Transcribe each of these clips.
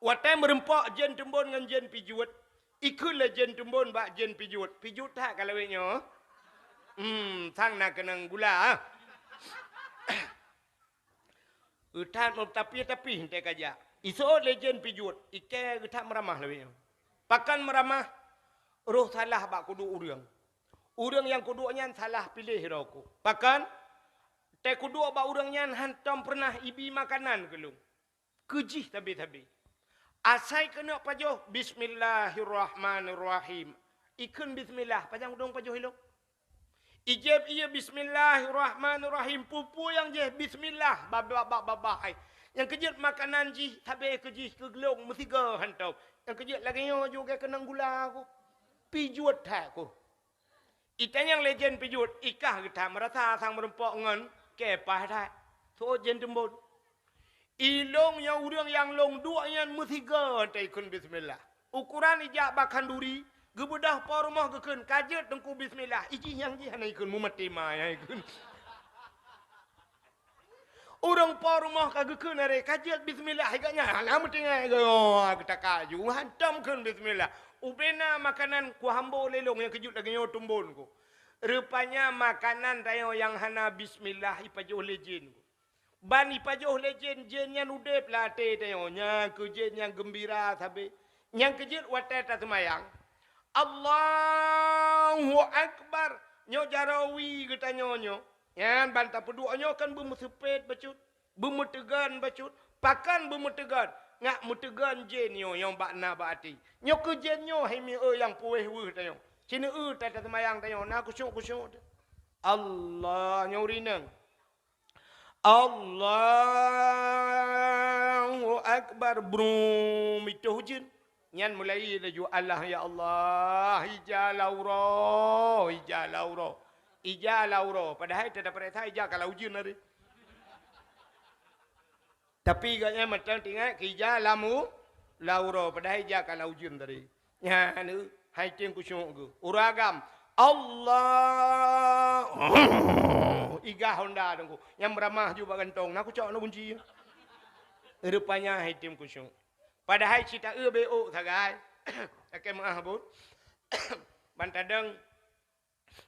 Watai merempak jen tembon dengan jen pijut. Ikulah jen tembon bak jen pijut. Pijut tak kalau wenyo. Sang nak kenang gula. Utat tapi hentai kaja. Iso le jen pijut. Ike utat meramah lebih. Pakan meramah. Roh salah bak kudu urang. Urang yang kudunya salah pilih roku. Pakan. Te kudu bak urangnya hantam pernah ibi makanan kelung. Kejih tabi-tabi. Asai kena pajoh bismillahirrahmanirrahim. Ikun bismillah, pajang dong pajoh hilok. Ijab iya bismillahirrahmanirrahim. Pupu yang je bismillah babak. Yang kejut makanan jih tabi kejih kegelong mesti ke hantau. Yang kejut lagi yo juga kena gula aku. Pijut tak aku. Ikan yang legend pijut ikah kita merasa sang merempok ngan kepah tak. So jen tembon. Ilong yang urang yang long dua yang mutiga tak ikun bismillah. Ukuran ijak bakan duri, gebedah pormah gekun kajet tengku bismillah. Iji yang ji hana ikun mumati ma yang ikun. Urang pormah kagekun are kajet bismillah iganya hana mutinga go kita kaju hantam kun bismillah. Ubena makanan ku hambo lelong yang kejut lagi yo tumbon ku. Rupanya makanan tayo yang hana bismillah ipajoh lejin ku. Bani pajoh legend jen yang udep latih tayonya ke jen yang gembira tapi yang kejut watai tak semayang Allahu Akbar nyo jarawi kita nyonyo yan bantah peduanya kan bemusepet bacut bemutegan bacut pakan bemutegan ngak mutegan jen nyo yang bakna baati nyo ke jen nyo hemi yang pueh weh tayo cina tak semayang tayo na kusyuk Allah nyorinang Allahu Akbar brum itu hujan nyan mulai laju Allah ya Allah ija lauro padahal tidak perintah ija kalau hujan hari tapi gaknya macam tinggal ija lauro padahal ija kalau hujan dari nyan hai ting kusyuk go uragam Allah iga Honda dongku yang beramah juga gantong nak cak nak kunci rupanya hitim kusyuk padahal cita bo sagai akan mengahabut bantadeng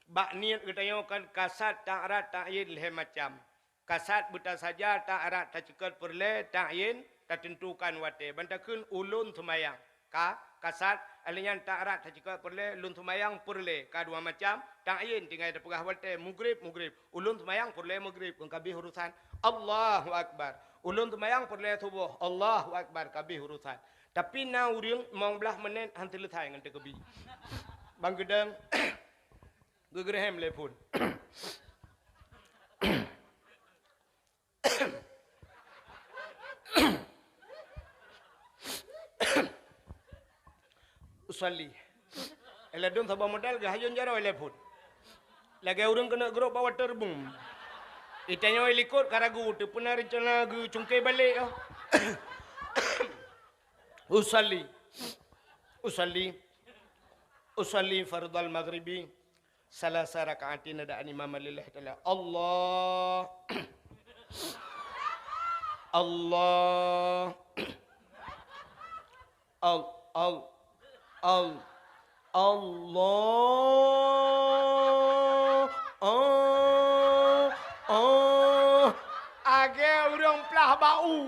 bak niat ketayo kan kasat ta'rat ta'yin leh macam kasat buta saja ta'rat tak cekat perle ta'yin tak tentukan wate bantakun ulun semayang kasat alian ta'rat tak cekat perle ulun semayang perle kadua macam ta'yin tinggal ada pegah wate mugrib ulun semayang perle mugrib kabih urusan Allahu Akbar ulun semayang perle subuh Allahu Akbar kabih urusan tapi na urang mau belah menit hanti letai ngan tekebi bang gedang gegerhem telepon usalli eladun sabah modal gahayun jaro telepon lagi urang kena gerok bawa terbung itanya likut karagu tu pernah rencana gu cungkai balik usalli fardal maghribi salasa rakaatin ada imam lillahi taala Allah age urang pelah bau